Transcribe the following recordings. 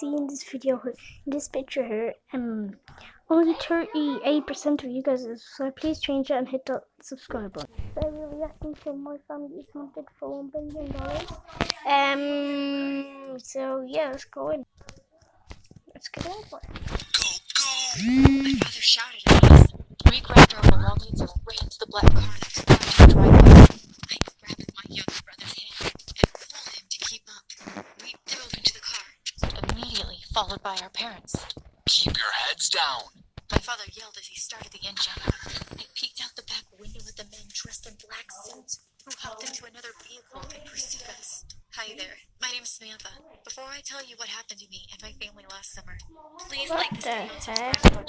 see in this video, in this picture here, only 38% of you guys, so please change it and hit the subscribe button. So we're reacting to My Family is Haunted for $1 billion. So yeah, let's go in. Let's get over it. Go, go! My father shouted at us. We grabbed our belongings and ran to the black car that was parked in the driveway. I grabbed my younger brother's hand and pulled him to keep up. We dove into the car, immediately followed by our parents. Keep your heads down. My father yelled as he started the engine. I peeked out the back window at the men dressed in black suits who hopped into another vehicle and pursued us. Hi there, my name's Samantha. Before I tell you what happened to me and my family last summer, please like this video and subscribe.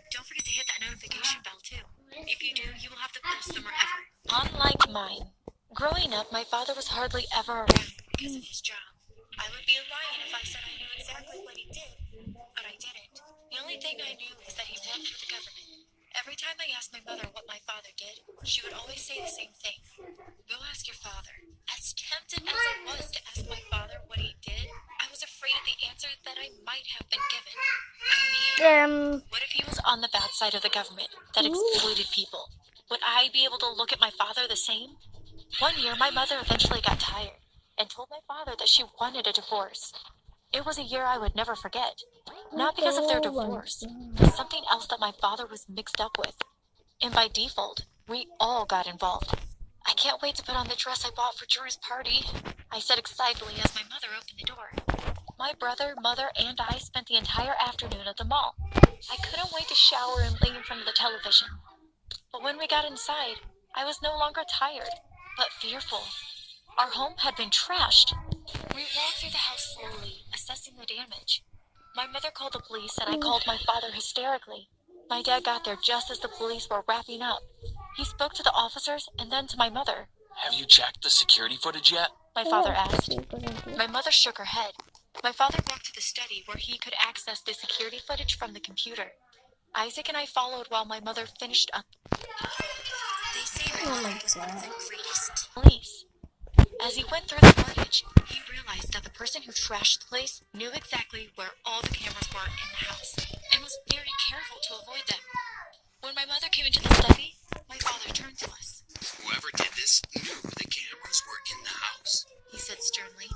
Don't forget to hit that notification bell too. If you do, you will have the best summer ever. Unlike mine, growing up, my father was hardly ever around because of his job. I would be lying if I said I knew exactly what he did, but I didn't. The only thing I knew was that he worked for the government. Every time I asked my mother what my father did, she would always say the same thing. Go ask your father. As tempted as I was to ask my father what he did, I was afraid of the answer that I might have been given. I mean, what if he was on the bad side of the government that exploited people? Would I be able to look at my father the same? One year, my mother eventually got tired and told my father that she wanted a divorce. It was a year I would never forget. Not because of their divorce, but something else that my father was mixed up with. And by default, we all got involved. I can't wait to put on the dress I bought for Drew's party, I said excitedly as my mother opened the door. My brother, mother, and I spent the entire afternoon at the mall. I couldn't wait to shower and lay in front of the television. But when we got inside, I was no longer tired, but fearful. Our home had been trashed. We walked through the house slowly, assessing the damage. My mother called the police and I called my father hysterically. My dad got there just as the police were wrapping up. He spoke to the officers and then to my mother. Have you checked the security footage yet? My father asked. My mother shook her head. My father walked to the study where he could access the security footage from the computer. Isaac and I followed while my mother finished up. They say my mother was one of the greatest police. As he went through the footage, he realized that the person who trashed the place knew exactly where all the cameras were in the house and was very careful to avoid them. When my mother came into the study, my father turned to us. Whoever did this knew the cameras were in the house, he said sternly.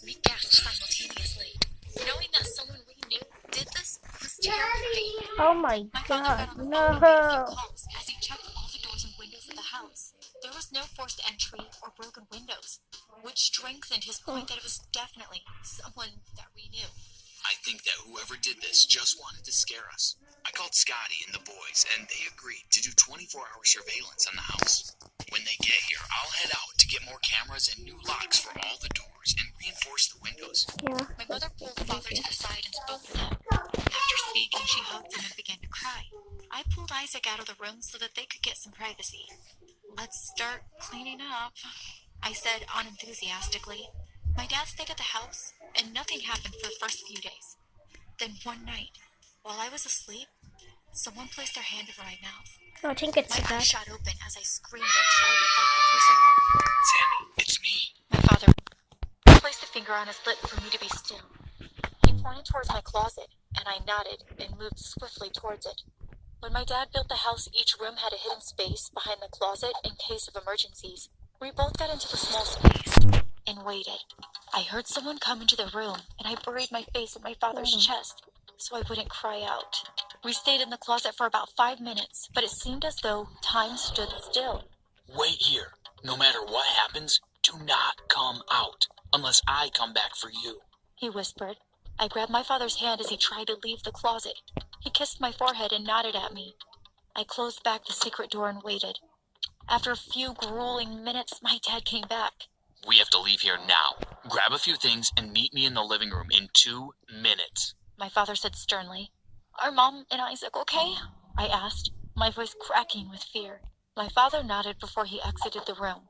We gasped simultaneously. Knowing that someone we knew did this was terrifying. Oh my God, no. Calls as he checked all the doors and windows of the house. There was no forced entry or broken windows, which strengthened his point that it was definitely someone that we knew. I think that whoever did this just wanted to scare us. I called Scotty and the boys, and they agreed to do 24-hour surveillance on the house. When they get here, I'll head out to get more cameras and new locks for all the doors and reinforce the windows. Yeah. My mother pulled father to the side and spoke with him. After speaking, she hugged him and began to cry. I pulled Isaac out of the room so that they could get some privacy. Let's start cleaning up, I said unenthusiastically. My dad stayed at the house, and nothing happened for the first few days. Then one night, while I was asleep, someone placed their hand over my mouth. I think it's my that. eyes shot open as I screamed and tried to fight the person off. Sammy, it's me. My father placed a finger on his lip for me to be still. He pointed towards my closet, and I nodded and moved swiftly towards it. When my dad built the house, each room had a hidden space behind the closet in case of emergencies. We both got into the small space and waited. I heard someone come into the room, and I buried my face in my father's chest so I wouldn't cry out. We stayed in the closet for about 5 minutes, but it seemed as though time stood still. Wait here. No matter what happens, do not come out unless I come back for you, he whispered. I grabbed my father's hand as he tried to leave the closet. He kissed my forehead and nodded at me. I closed back the secret door and waited. After a few grueling minutes, my dad came back. We have to leave here now. Grab a few things and meet me in the living room in 2 minutes, my father said sternly. Are Mom and Isaac okay? I asked, my voice cracking with fear. My father nodded before he exited the room.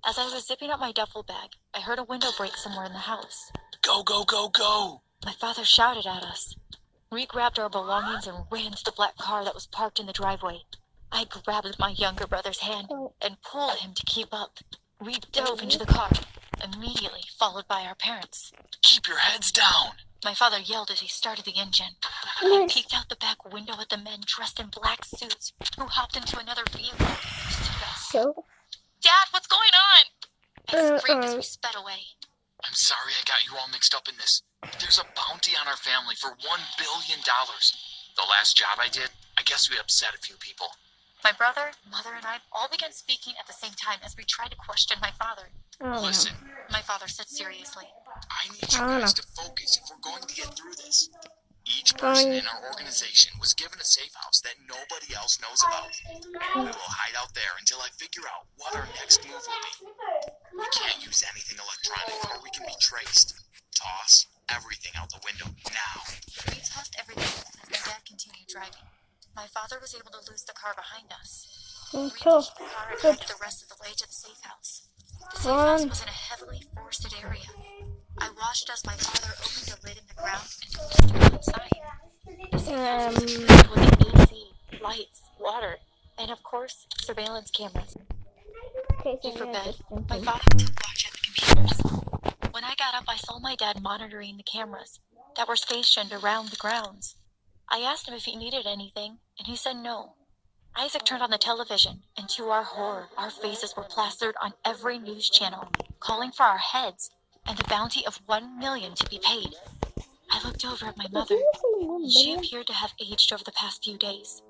As I was zipping up my duffel bag, I heard a window break somewhere in the house. Go, go, go, go! My father shouted at us. We grabbed our belongings and ran to the black car that was parked in the driveway. I grabbed my younger brother's hand and pulled him to keep up. We dove into the car. immediately followed by our parents. Keep your heads down! My father yelled as he started the engine. I Nice. peeked out the back window at the men dressed in black suits who hopped into another vehicle and pursued us. So, Dad, what's going on? I screamed as we sped away. I'm sorry I got you all mixed up in this. There's a bounty on our family for $1 billion. The last job I did, I guess we upset a few people. My brother, mother, and I all began speaking at the same time as we tried to question my father. Listen, My father said seriously. I need you guys to focus if we're going to get through this. Each person in our organization was given a safe house that nobody else knows about. We will hide out there until I figure out what our next move will be. We can't use anything electronic or we can be traced. Toss everything out the window now. We tossed everything as my dad continued driving. My father was able to lose the car behind us. We cool. hitched the car and headed the rest of the way to the safe house. The safe house was in a heavily forested area. I watched as my father opened a lid in the ground and looked inside. The safe house was equipped with AC, lights, water, and of course, surveillance cameras. Before bed, my father took watch at the computers. When I got up, I saw my dad monitoring the cameras that were stationed around the grounds. I asked him if he needed anything, and he said no. Isaac turned on the television, and to our horror, our faces were plastered on every news channel, calling for our heads and the bounty of $1 million to be paid. I looked over at my mother. She appeared to have aged over the past few days.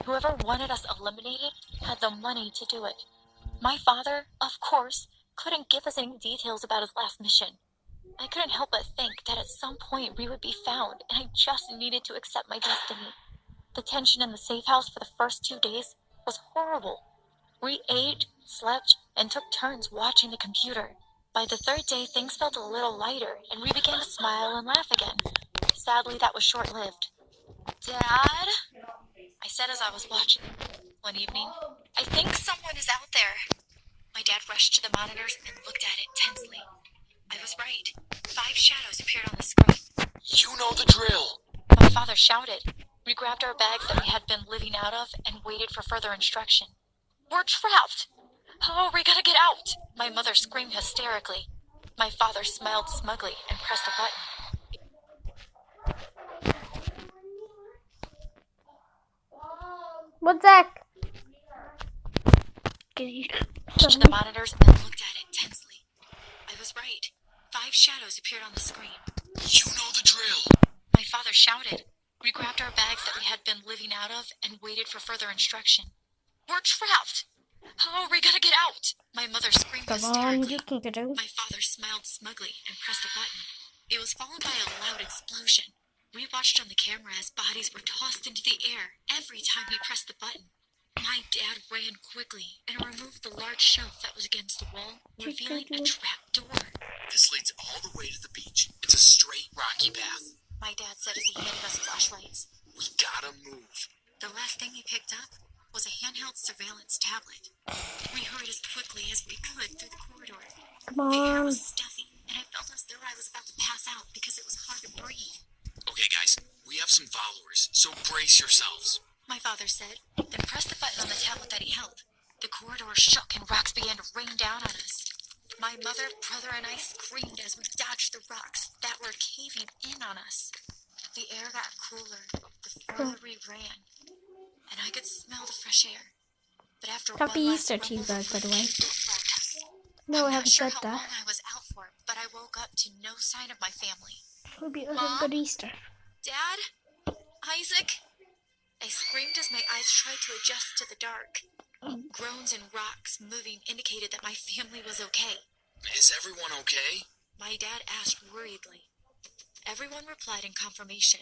Whoever wanted us eliminated had the money to do it. My father, of course, couldn't give us any details about his last mission. I couldn't help but think that at some point we would be found, and I just needed to accept my destiny. The tension in the safe house for the first 2 days was horrible. We ate, slept, and took turns watching the computer. By the third day, things felt a little lighter, and we began to smile and laugh again. Sadly, that was short-lived. Dad? I said as I was watching. One evening, I think someone is out there. My dad rushed to the monitors and looked at it tensely. I was right. 5 shadows appeared on the screen. You know the drill. My father shouted. We grabbed our bags that we had been living out of and waited for further instruction. We're trapped! How are we gonna get out? My mother screamed hysterically. My father smiled smugly and pressed a button. What's that? To the monitors and looked at it tensely. I was right. 5 shadows appeared on the screen. You know the drill. My father shouted. We grabbed our bags that we had been living out of and waited for further instruction. We're trapped! How are we gonna get out? My mother screamed Come on, hysterically. you can get out. My father smiled smugly and pressed a button. It was followed by a loud explosion. We watched on the camera as bodies were tossed into the air every time we pressed the button. My dad ran quickly and removed the large shelf that was against the wall, revealing a trap door. This leads all the way to the beach. It's a straight, rocky path. My dad said as he handed us flashlights. We gotta move. The last thing he picked up was a handheld surveillance tablet. We hurried as quickly as we could through the corridor. Come The air on. was stuffy, and I felt as though I was about to pass out because it was hard to breathe. Okay, guys, we have some followers, so brace yourselves. My father said, then pressed the button on the tablet that he held. The corridor shook and rocks began to rain down on us. My mother, brother, and I screamed as we dodged the rocks that were caving in on us. The air got cooler the further we ran, and I could smell the fresh air. But after Happy one Easter last to you rumble, guys, by the way. it woke us. No, I I'm not haven't sure said how long that. I was out for, but I woke up to no sign of my family. Hope you have Mom? a good Easter. Dad? Isaac? I screamed as my eyes tried to adjust to the dark. Groans and rocks moving indicated that my family was okay. Is everyone okay? My dad asked worriedly. Everyone replied in confirmation.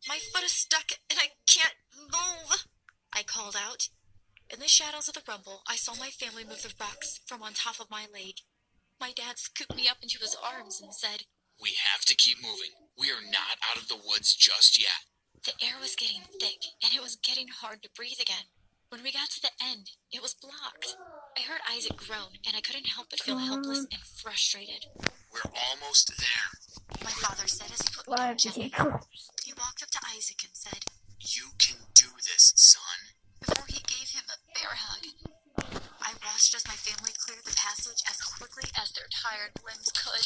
My foot is stuck and I can't move, I called out. In the shadows of the rumble, I saw my family move the rocks from on top of my leg. My dad scooped me up into his arms and said, We have to keep moving. We are not out of the woods just yet. The air was getting thick, and it was getting hard to breathe again. When we got to the end, it was blocked. I heard Isaac groan, and I couldn't help but feel helpless and frustrated. We're almost there. My father said as he put me Why down did gently. you He walked up to Isaac and said, You can do this, son. before he gave him a bear hug. I watched as my family cleared the passage as quickly as their tired limbs could.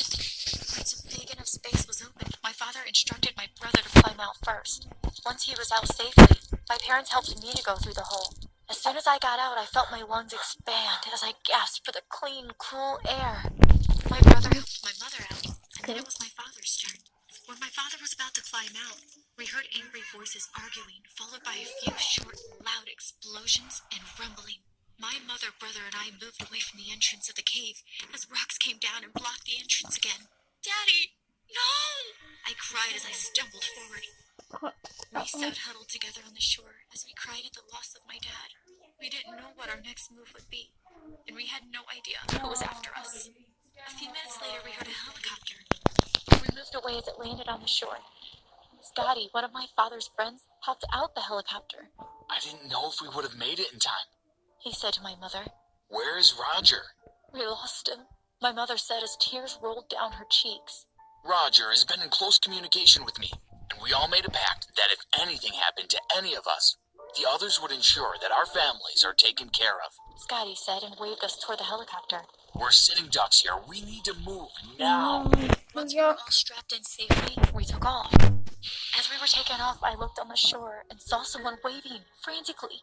Once a big enough space was opened, my father instructed my brother to climb out first. Once he was out safely, my parents helped me to go through the hole. As soon as I got out, I felt my lungs expand as I gasped for the clean, cool air. My brother helped my mother out, and then it was my father's turn. When my father was about to climb out, we heard angry voices arguing, followed by a few short, loud explosions and rumbling. My mother, brother, and I moved away from the entrance of the cave as rocks came down and blocked the entrance again. Daddy, no! I cried as I stumbled forward. We sat huddled together on the shore as we cried at the loss of my dad. We didn't know what our next move would be, and we had no idea who was after us. A few minutes later, we heard a helicopter. We moved away as it landed on the shore. Scotty, one of my father's friends, helped out the helicopter. I didn't know if we would have made it in time, He said to my mother. Where is Roger? We lost him, my mother said as tears rolled down her cheeks. Roger has been in close communication with me, and we all made a pact that if anything happened to any of us, the others would ensure that our families are taken care of. Scotty said and waved us toward the helicopter. We're sitting ducks here. We need to move now. Once we were all strapped in safely, we took off. As we were taking off, I looked on the shore and saw someone waving frantically.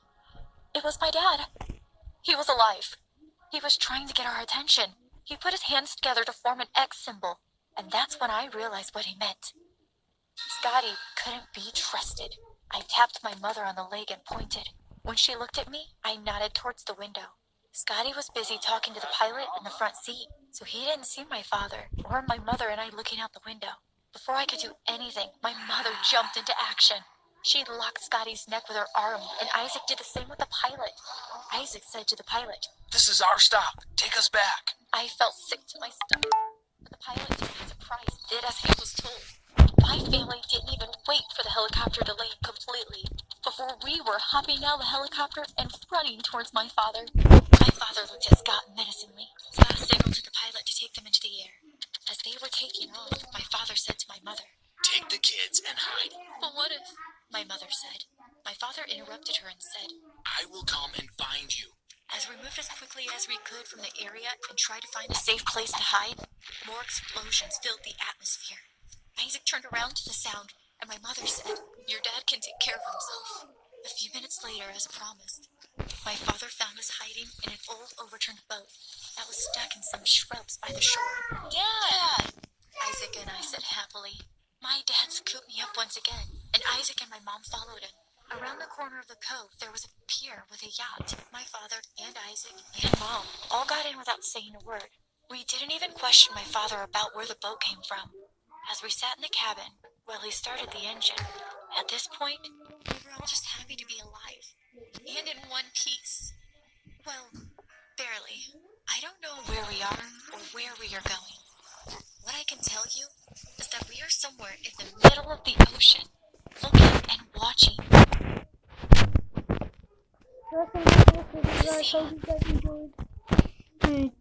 It was my dad. He was alive. He was trying to get our attention. He put his hands together to form an X symbol, and that's when I realized what he meant. Scotty couldn't be trusted. I tapped my mother on the leg and pointed. When she looked at me, I nodded towards the window. Scotty was busy talking to the pilot in the front seat, so he didn't see my father or my mother and I looking out the window. Before I could do anything, my mother jumped into action. She locked Scotty's neck with her arm, and Isaac did the same with the pilot. Isaac said to the pilot, This is our stop. Take us back. I felt sick to my stomach, but the pilot, to my surprise, did as he was told. My family didn't even wait for the helicopter to land completely before we were hopping out of the helicopter and running towards my father. My father looked at Scott menacingly. Scott signaled to the pilot to take them into the air. As they were taking off, my father said to my mother, Take the kids and hide. But what if? My mother said. My father interrupted her and said, I will come and find you. As we moved as quickly as we could from the area and tried to find a safe place to hide, more explosions filled the atmosphere. Isaac turned around to the sound, and my mother said, Your dad can take care of himself. A few minutes later, as promised, my father found us hiding in an old overturned boat that was stuck in some shrubs by the shore. Dad! Isaac and I said happily. My dad scooped me up once again, and Isaac and my mom followed him. Around the corner of the cove, there was a pier with a yacht. My father and Isaac and Mom all got in without saying a word. We didn't even question my father about where the boat came from. As we sat in the cabin, while he started the engine, at this point, we were all just happy to be alive. And in one piece. Well, barely. I don't know where we are or where we are going. What I can tell you is that we are somewhere in the middle of the ocean, looking and watching. So that's the end of this video. I hope you guys enjoyed.